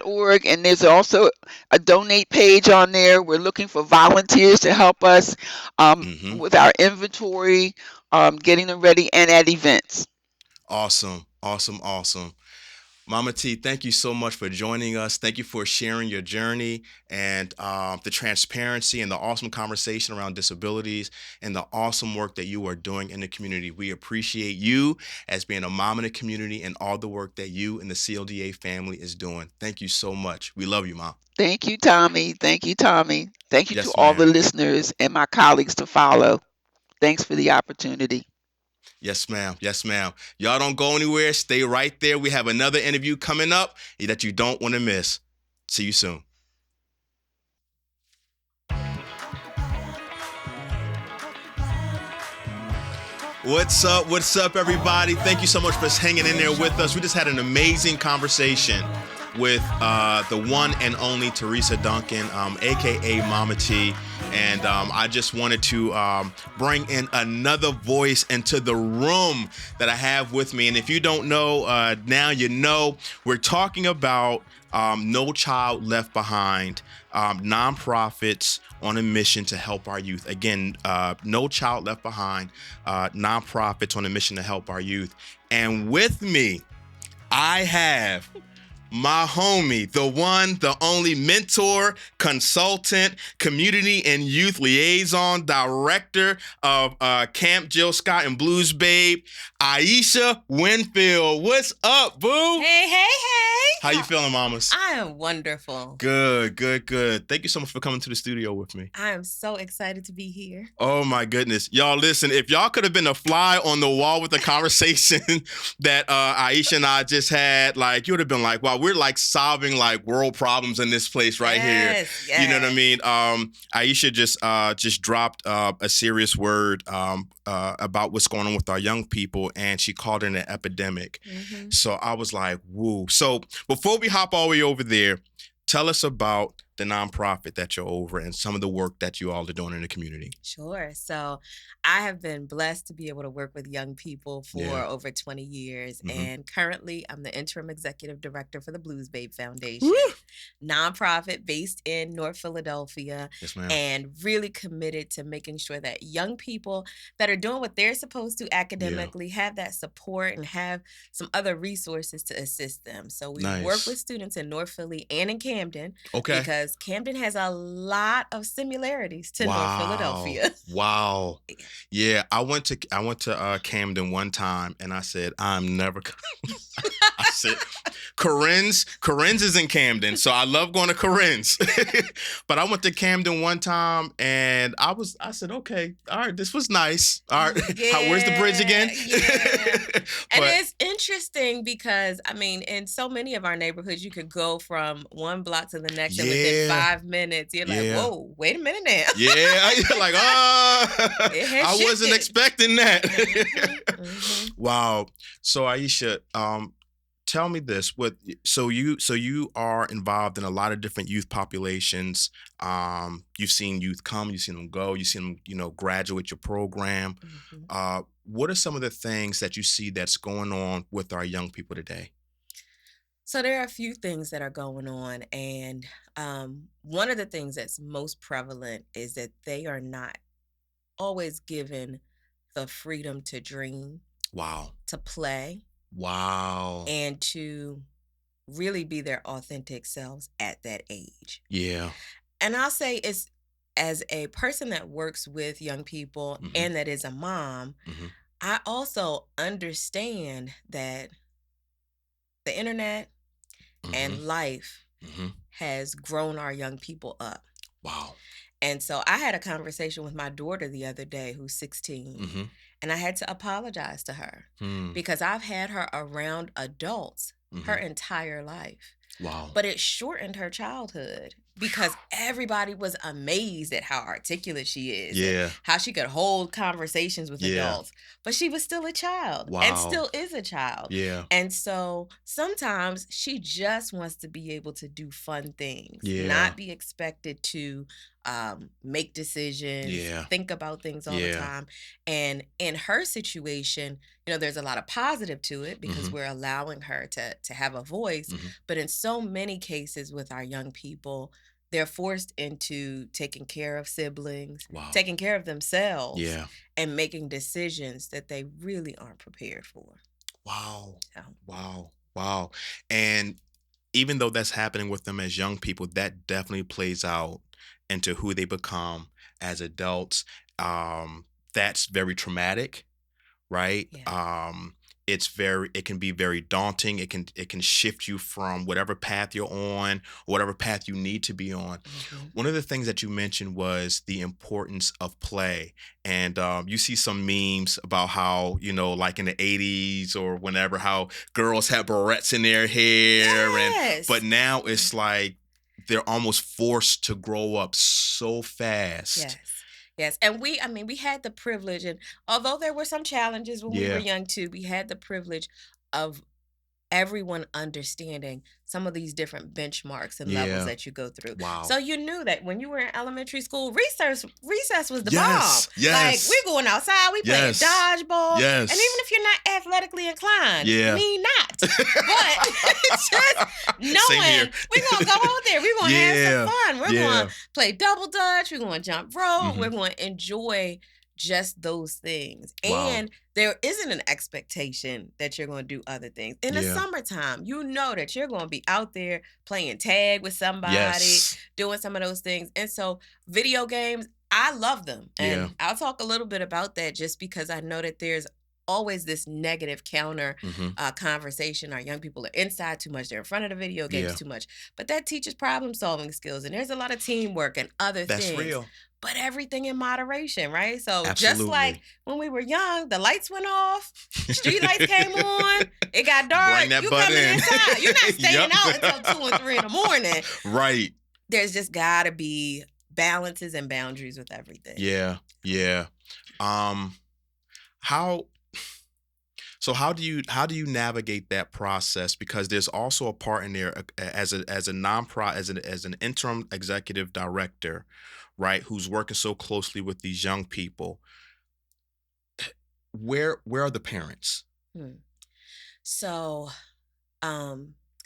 .org, and there's also a donate page on there. We're looking for volunteers to help us Mm-hmm. with our inventory, getting them ready, and at events. Awesome. Awesome. Awesome. Mama T, thank you so much for joining us. Thank you for sharing your journey and the transparency and the awesome conversation around disabilities and the awesome work that you are doing in the community. We appreciate you as being a mom in the community and all the work that you and the CLDA family is doing. Thank you so much. We love you, Mom. Thank you, Tommy. Thank you, Tommy. Thank you to Yes, all the ma'am. listeners and my colleagues to follow. Thanks for the opportunity. Yes, ma'am. Yes, ma'am. Y'all don't go anywhere. Stay right there. We have another interview coming up that you don't want to miss. See you soon. What's up? What's up, everybody? Thank you so much for hanging in there with us. We just had an amazing conversation with the one and only Teresa Duncan, aka Mama T. And I just wanted to bring in another voice into the room that I have with me. And if you don't know, now you know. We're talking about No Child Left Behind, nonprofits on a mission to help our youth. Again, No Child Left Behind, nonprofits on a mission to help our youth. And with me, I have my homie, the one, the only mentor, consultant, community and youth liaison, director of Camp Jill Scott and Blues Babe, Aisha Winfield. What's up, boo? Hey, hey, hey. How you feeling, mamas? I am wonderful. Good, good, good. Thank you so much for coming to the studio with me. I am so excited to be here. Oh my goodness. Y'all listen, if y'all could have been a fly on the wall with the conversation that Aisha and I just had, like you would have been like, wow, we're like solving like world problems in this place right here. Yes. You know what I mean? Aisha just dropped a serious word about what's going on with our young people, and she called it an epidemic. Mm-hmm. So I was like, woo. So before we hop all the way over there, tell us about the nonprofit that you're over and some of the work that you all are doing in the community. Sure. So I have been blessed to be able to work with young people for Yeah. over 20 years. Mhm. And currently, I'm the interim executive director for the Blues Babe Foundation, Woo! nonprofit based in North Philadelphia, Yes, ma'am. and really committed to making sure that young people that are doing what they're supposed to academically have that support and have some other resources to assist them. So we work Nice. with students in North Philly and in Camden, Okay. because Camden has a lot of similarities to North Philadelphia. Wow. Yeah, I went to Camden one time and I said, I'm never I said Corinne's is in Camden, so I love going to Corinne's. But I went to Camden one time and I said, okay, all right, this was nice. All right. Where's the bridge again? Yeah. And But it's interesting because, I mean, in so many of our neighborhoods, you could go from one block to the next, and within yeah. 5 minutes, you're like, Yeah. whoa, wait a minute now. Yeah, you're like, It has I wasn't shifted. expecting that. Mhm. Wow. So Aisha, tell me this. So you are involved in a lot of different youth populations. You've seen youth come, you've seen them go, you've seen them, graduate your program. Mhm. What are some of the things that you see that's going on with our young people today? So there are a few things that are going on, and one of the things that's most prevalent is that they are not always given the freedom to dream. Wow. to play, Wow. and to really be their authentic selves at that age. Yeah. And I'll say it's, as a person that works with young people Mm-hmm. and that is a mom, Mm-hmm. I also understand that the internet Mm-hmm. and life Mm-hmm. has grown our young people up. Wow. And so I had a conversation with my daughter the other day, who's 16, Mm-hmm. and I had to apologize to her Hmm. because I've had her around adults her Mm-hmm. entire life. Wow. But it shortened her childhood because everybody was amazed at how articulate she is and Yeah. how she could hold conversations with Yeah. adults. But she was still a child and Wow. still is a child. Yeah. And so sometimes she just wants to be able to do fun things, Yeah. not be expected to make decisions, Yeah. think about things all the Yeah. time. And in her situation, there's a lot of positive to it because Mm-hmm. we're allowing her to have a voice. Mm-hmm. But in so many cases with our young people, they're forced into taking care of siblings, Wow. taking care of themselves, Yeah. and making decisions that they really aren't prepared for. Wow. So, Wow. Wow. And even though that's happening with them as young people, that definitely plays out into who they become as adults. That's very traumatic, right? yeah. It can be very daunting. It can shift you from whatever path you're on, whatever path you need to be on. Mm-hmm. One of the things that you mentioned was the importance of play. And you see some memes about how, like in the 80s or whenever, how girls have barrettes in their hair. But Yes. now it's like they're almost forced to grow up so fast. Yes. Yes. And we had the privilege, and although there were some challenges when we were Yeah. young too, we had the privilege of everyone understanding some of these different benchmarks and levels Yeah. that you go through. Wow. So you knew that when you were in elementary school, recess was the bomb. Yes. Like, Yes. we're going outside, we playing Yes. dodgeball. Yes. And even if you're not athletically inclined, Yeah. me not. But it's just Same knowing here. we're gonna go out there, we're gonna have Yeah. some fun. We're Yeah. gonna play double dutch, we're gonna jump rope, Mhm. we're gonna enjoy just those things. Wow. And there isn't an expectation that you're going to do other things. In the Yeah. summertime, you know that you're going to be out there playing tag with somebody, Yes. doing some of those things. And so video games, I love them. Yeah. And I'll talk a little bit about that just because I know that there's always this negative counter Mhm. conversation. Our young people are inside too much. They're in front of the video games Yeah. too much. But that teaches problem solving skills. And there's a lot of teamwork and other That's things. real. But everything in moderation, right? So just Absolutely. like when we were young, the lights went off, street lights came on, it got dark, Bring that you butt coming in. inside. You're not staying Yep. out until 2 and 3 in the morning. Right. There's just gotta be balances and boundaries with everything. Yeah. Yeah. How do you navigate that process? Because there's also a part in there as an interim executive director, right, who's working so closely with these young people. Where are the parents? So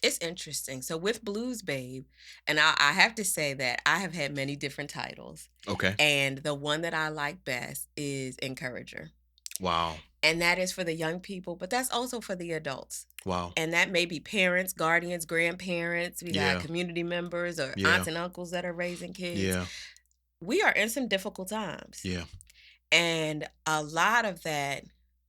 it's interesting. So with Blues Babe, and I have to say that I have had many different titles. Okay. And the one that I like best is Encourager. Wow. And that is for the young people, but that's also for the adults. Wow. And that may be parents, guardians, grandparents. We Yeah. got community members or Yeah. aunts and uncles that are raising kids. Yeah. We are in some difficult times. Yeah. And a lot of that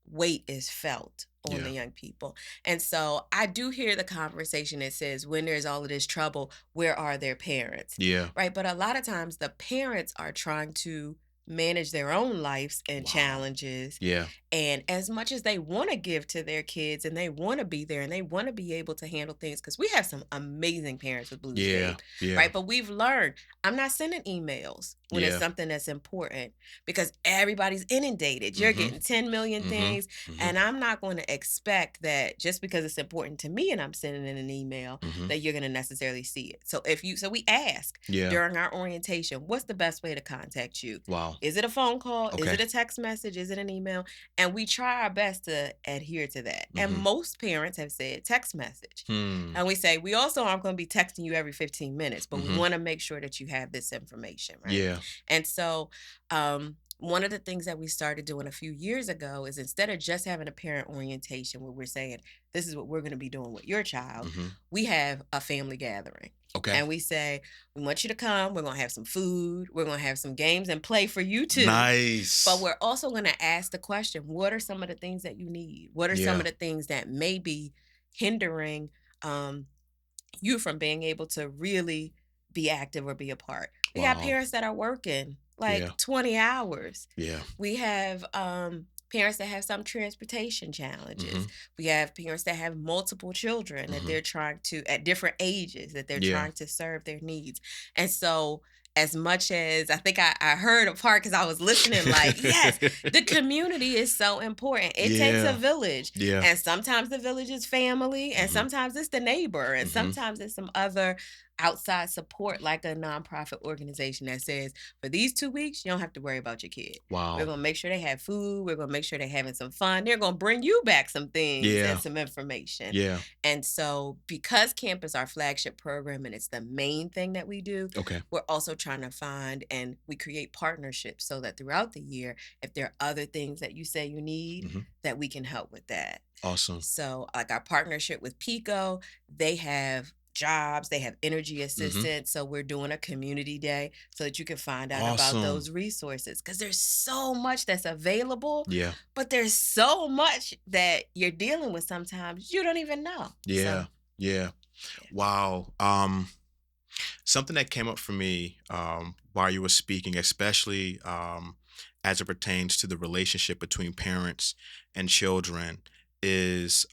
weight is felt on Yeah. the young people. And so I do hear the conversation that says, when there's all of this trouble, where are their parents? Yeah. Right. But a lot of times the parents are trying to manage their own lives and Wow. challenges. Yeah. And as much as they want to give to their kids and they want to be there and they want to be able to handle things, because we have some amazing parents with Blues Yeah. Babe, Yeah. right? But we've learned, I'm not sending emails when Yeah. it's something that's important because everybody's inundated. You're Mhm. getting 10 million Mhm. things. Mhm. And I'm not going to expect that just because it's important to me and I'm sending in an email Mhm. that you're going to necessarily see it. So we ask Yeah. during our orientation, what's the best way to contact you? Wow. Is it a phone call? Is Okay. it a text message? Is it an email? And we try our best to adhere to that. And Mhm. most parents have said text message. Hmm. And we say, we also aren't going to be texting you every 15 minutes, but we Mhm. want to make sure that you have this information, right? Yeah. And so one of the things that we started doing a few years ago is instead of just having a parent orientation where we're saying, this is what we're going to be doing with your child, we have a family gathering. Okay. And we say, we want you to come. We're going to have some food. We're going to have some games and play for you too. Nice. But we're also going to ask the question, what are some of the things that you need? What are some of the things that may be hindering you from being able to really be active or be a part? We got parents that are working like 20 hours. Yeah. We have parents that have some transportation challenges. We have parents that have multiple children that they're trying to, at different ages, that they're trying to serve their needs. And so as much as I think I heard a part because I was listening, like, yes, the community is so important. It takes a village. Yeah. And sometimes the village is family, and sometimes it's the neighbor, and sometimes it's some other outside support, like a nonprofit organization that says, for these 2 weeks, you don't have to worry about your kid. Wow. We're going to make sure they have food. We're going to make sure they're having some fun. They're going to bring you back some things and some information. Yeah. And so because camp is our flagship program and it's the main thing that we do, we're also trying to find, and we create partnerships so that throughout the year, if there are other things that you say you need, that we can help with that. Awesome. So like our partnership with Pico, they have jobs, they have energy assistance. So we're doing a community day so that you can find out about those resources, because there's so much that's available. Yeah. But there's so much that you're dealing with sometimes you don't even know. Yeah. Yeah. Wow. Something that came up for me while you were speaking, especially as it pertains to the relationship between parents and children, is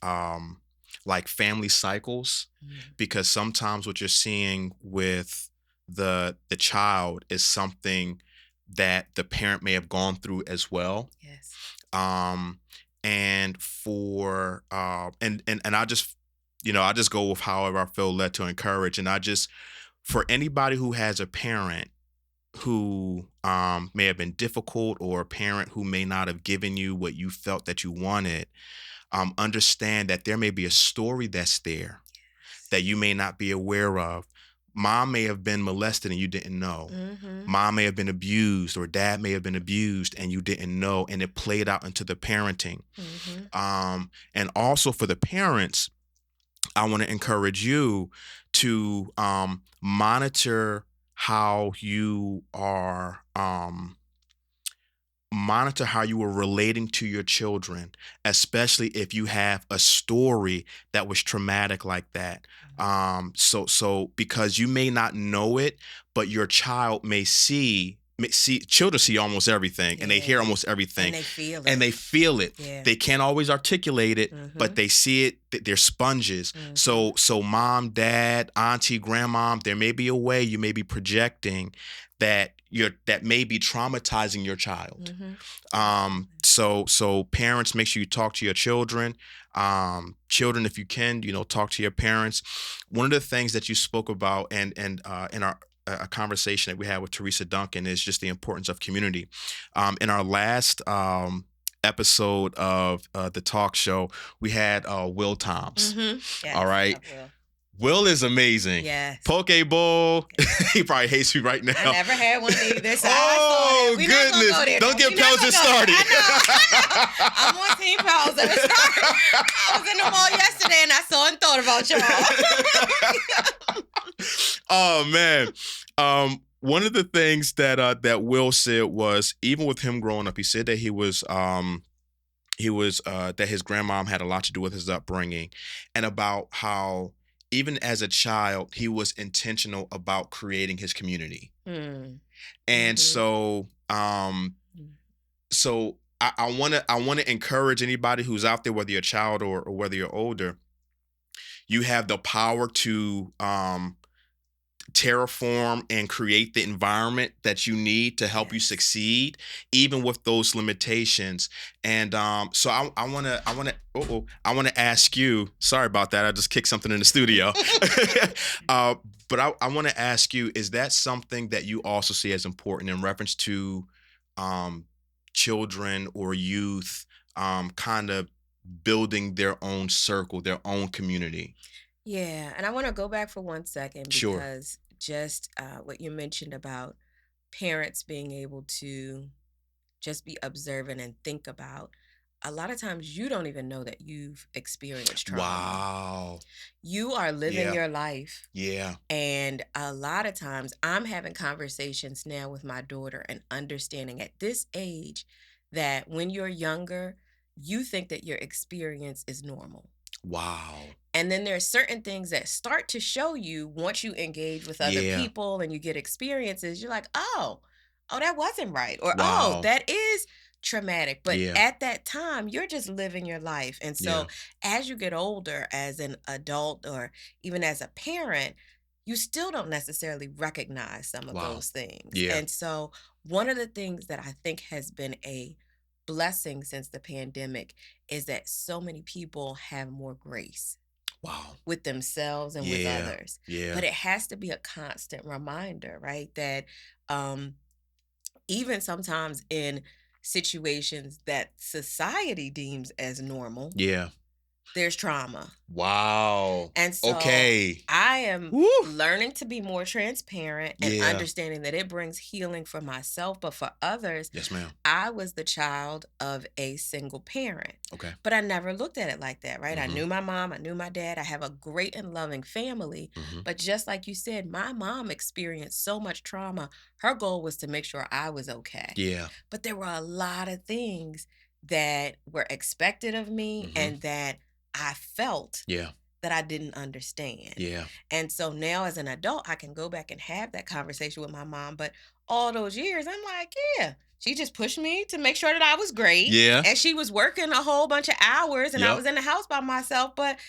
like family cycles, because sometimes what you're seeing with the child is something that the parent may have gone through as well. Yes. And for and I just, I just go with however I feel led to encourage. And for anybody who has a parent who may have been difficult, or a parent who may not have given you what you felt that you wanted, understand that there may be a story that's there that you may not be aware of. Mom may have been molested and you didn't know. Mom may have been abused, or dad may have been abused and you didn't know, and it played out into the parenting. And also for the parents, I want to encourage you to monitor how you are relating to your children, especially if you have a story that was traumatic like that. So because you may not know it, but your child may see. Children see almost everything, and they hear almost everything, and they feel it. They can't always articulate it, but they see it. They're sponges. So mom, dad, auntie, grandma, there may be a way you may be projecting that may be traumatizing your child. So parents, make sure you talk to your children. Children, if you can, talk to your parents. One of the things that you spoke about, and in our a conversation that we had with Teresa Duncan, is just the importance of community. In our last episode of the talk show, we had Will Toms. Yes, all right. Will is amazing. Yes. Poke bowl. He probably hates me right now. I never had one either. So oh, goodness. Don't get Pelzer started. I'm on Team Pelzer. I was in the mall yesterday and I saw and thought about y'all. Oh, man. One of the things that Will said was, even with him growing up, he said that that his grandmom had a lot to do with his upbringing, and about how even as a child, he was intentional about creating his community. And so I want to encourage anybody who's out there, whether you're a child or whether you're older, you have the power to terraform and create the environment that you need to help you succeed, even with those limitations. And so I want to ask you. Sorry about that. I just kicked something in the studio. But I want to ask you: is that something that you also see as important in reference to children or youth, kind of building their own circle, their own community? Yeah, and I want to go back for 1 second, because just what you mentioned about parents being able to just be observant and think about, a lot of times you don't even know that you've experienced trauma. Wow. You are living Yeah. your life. Yeah. And a lot of times I'm having conversations now with my daughter and understanding at this age that when you're younger, you think that your experience is normal. Wow. And then there are certain things that start to show you once you engage with other Yeah. people and you get experiences, you're like, oh, that wasn't right. Or, oh, Wow. that is traumatic. But Yeah. at that time, you're just living your life. And Yeah. so as you get older, as an adult or even as a parent, you still don't necessarily recognize some of Wow. those things. Yeah. And so one of the things that I think has been a blessing since the pandemic is that so many people have more grace Wow. with themselves and with Yeah. others. Yeah. But it has to be a constant reminder, right? That um, even sometimes in situations that society deems as normal, Yeah. there's trauma. Wow. And so Okay. I am Woo. learning to be more transparent and Yeah. understanding that it brings healing for myself, but for others, Yes, ma'am. I was the child of a single parent. Okay. But I never looked at it like that, right? I Mhm. knew my mom, I knew my dad. I have a great and loving family. Mhm. But just like you said, my mom experienced so much trauma. Her goal was to make sure I was okay. Yeah. But there were a lot of things that were expected of me Mhm. and that I felt Yeah. that I didn't understand. Yeah. And so now as an adult, I can go back and have that conversation with my mom. But all those years, I'm like, yeah, she just pushed me to make sure that I was great. Yeah. And she was working a whole bunch of hours and I Yep. was in the house by myself. But,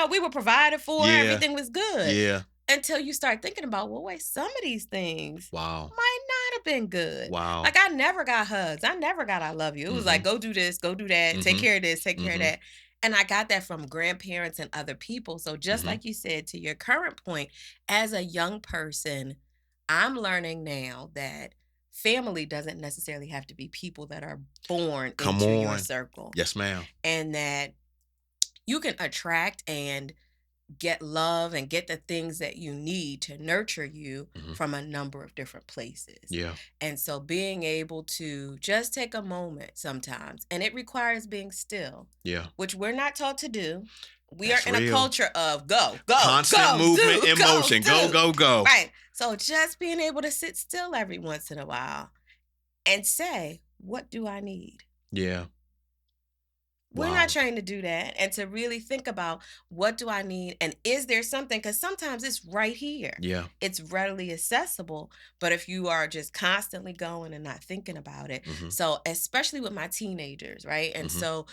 we were provided for, Yeah. everything was good. Yeah. Until you start thinking about, well, wait, some of these things Wow. might not have been good. Wow. Like I never got hugs. I never got I love you. It was like, go do this, go do that, take Mhm. care of this, take care of Mhm. that. And I got that from grandparents and other people. So just Mhm. like you said, to your current point, as a young person, I'm learning now that family doesn't necessarily have to be people that are born Come into your on. circle. Yes, ma'am. And that you can attract and get love and get the things that you need to nurture you Mhm. from a number of different places. Yeah. And so being able to just take a moment sometimes, and it requires being still, Yeah. which we're not taught to do. We That's are in a real. culture of go, go, Constant go, movement, do, in go, motion. Go, do. go, go. Right. So just being able to sit still every once in a while and say, what do I need? Yeah. We're Wow. not trained to do that and to really think about what do I need and is there something, because sometimes it's right here. Yeah. It's readily accessible, but if you are just constantly going and not thinking about it. Mhm. So especially with my teenagers, right? And Mhm. so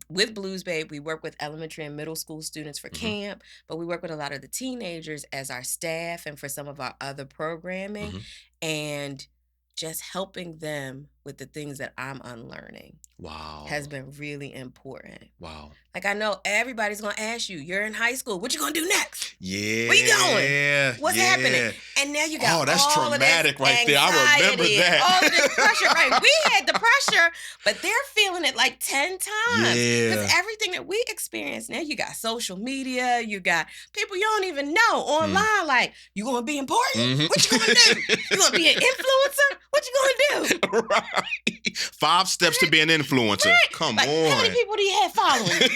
with Blues Babe, we work with elementary and middle school students for Mhm. camp, but we work with a lot of the teenagers as our staff and for some of our other programming. Mhm. And just helping them with the things that I'm unlearning Wow. has been really important. Wow. Like I know everybody's gonna ask you, you're in high school, what you gonna do next? Yeah. Where you going? What's happening? Yeah. And now you got Oh, that's all of this traumatic right anxiety, there. I remember that. all of this pressure. Right? We had the pressure, but they're feeling it like 10 times. Because Yeah. everything that we experience now, you got social media, you got people you don't even know online. Like, you gonna be important? Mhm. What you gonna do? You gonna be an influencer? What you gonna do? Right. 5 steps to be an influencer. Right. Come Like, on. how many people do you have following you?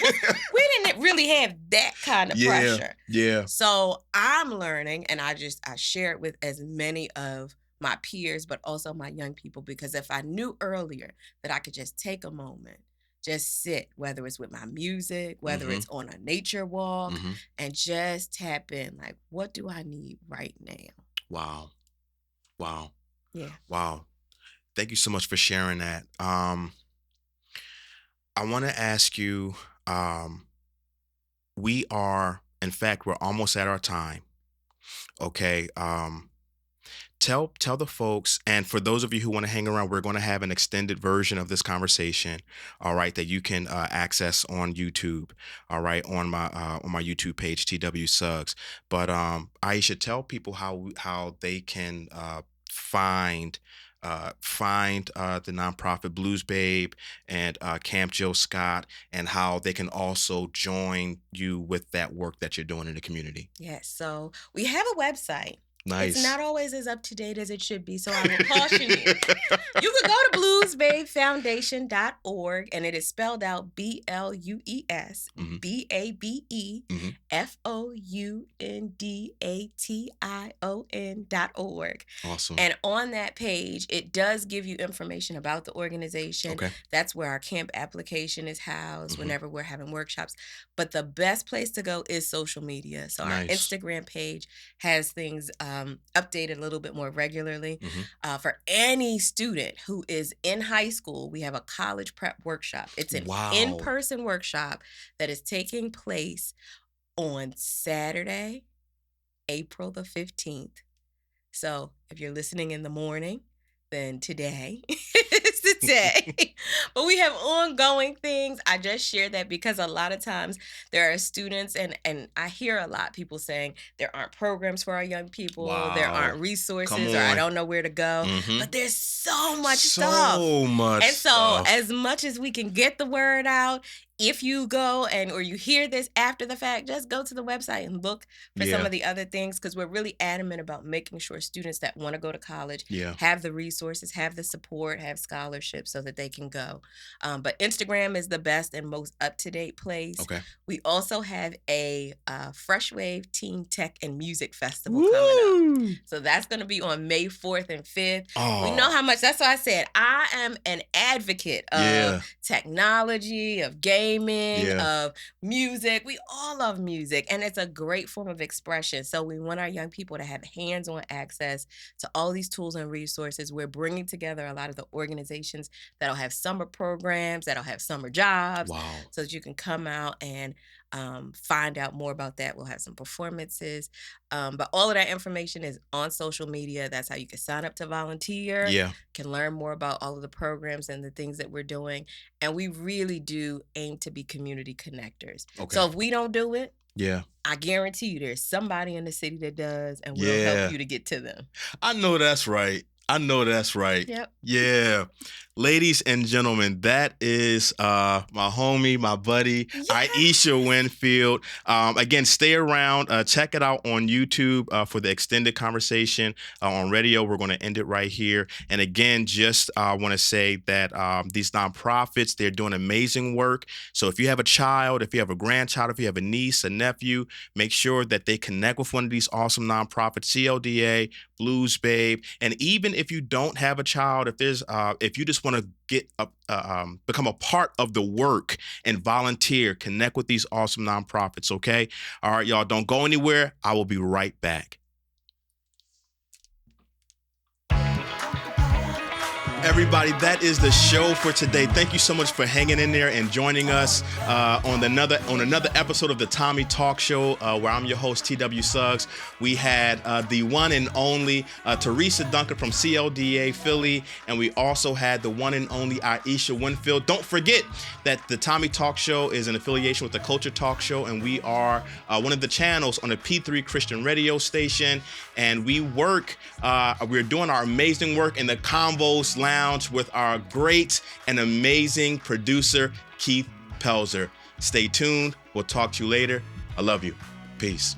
We didn't really have that kind of Yeah. pressure. Yeah. So I'm learning, and I share it with as many of my peers, but also my young people, because if I knew earlier that I could just take a moment, just sit, whether it's with my music, whether Mhm. it's on a nature walk, Mhm. and just tap in, like, what do I need right now? Wow. Wow. Yeah. Wow. Thank you so much for sharing that. I want to ask you, in fact, we're almost at our time. Okay. Tell the folks, and for those of you who want to hang around, we're going to have an extended version of this conversation, all right, that you can access on YouTube, all right, on my YouTube page, TW Suggs. But Aisha, tell people how they can find the nonprofit Blues Babe and Camp Joe Scott, and how they can also join you with that work that you're doing in the community. Yes. So we have a website. Nice. It's not always as up to date as it should be, so I will caution you. You could go to bluesbabefoundation.org, and it is spelled out BLUESBABEFOUNDATION.org. Awesome. And on that page, it does give you information about the organization. Okay. That's where our camp application is housed whenever we're having workshops. But the best place to go is social media. So our Instagram page has things updated a little bit more regularly. For any student who is in high school, we have a college prep workshop. It's an in-person workshop that is taking place on Saturday, April the 15th. So if you're listening in the morning, then today is the day. But we have ongoing things. I just shared that because a lot of times there are students, and I hear a lot people saying there aren't programs for our young people, there aren't resources, or I don't know where to go. But there's so much stuff. So much. And so as much as we can get the word out, if you go or you hear this after the fact, just go to the website and look for some of the other things, because we're really adamant about making sure students that want to go to college have the resources, have the support, have scholarships so that they can go. But Instagram is the best and most up-to-date place. Okay. We also have a Fresh Wave Teen Tech and Music Festival coming up. So that's going to be on May 4th and 5th. We know how much, that's why I said I am an advocate of technology, of gaming, of music. We all love music, and it's a great form of expression. So we want our young people to have hands-on access to all these tools and resources. We're bringing together a lot of the organizations that'll have summer programs, that'll have summer jobs, so that you can come out and find out more about that. We'll have some performances, but all of that information is on social media. That's how you can sign up to volunteer, can learn more about all of the programs and the things that we're doing. And we really do aim to be community connectors. So if we don't do it, I guarantee you there's somebody in the city that does, and we'll help you to get to them. I know that's right. I know that's right. Yep. Yeah. Ladies and gentlemen, that is my homie, my buddy, Aisha Winfield. Again, stay around. Check it out on YouTube for the extended conversation. On radio, we're going to end it right here. And again, just want to say that these nonprofits, they're doing amazing work. So if you have a child, if you have a grandchild, if you have a niece, a nephew, make sure that they connect with one of these awesome nonprofits, CLDA, Blues Babe. And even if you don't have a child, if you just want to become a part of the work and volunteer, connect with these awesome nonprofits, okay? All right, y'all, don't go anywhere. I will be right back. Everybody, that is the show for today. Thank you so much for hanging in there and joining us on another episode of the TOMMIE Talk Show, where I'm your host, TW Suggs. We had the one and only Teresa Duncan from CLDA Philly, and we also had the one and only Aisha Winfield. Don't forget that the TOMMIE Talk Show is an affiliation with the Culture Talk Show, and we are one of the channels on the P3 Christian radio station, and we're doing our amazing work in the Convos Lounge with our great and amazing producer, Keith Pelzer. Stay tuned. We'll talk to you later. I love you. Peace.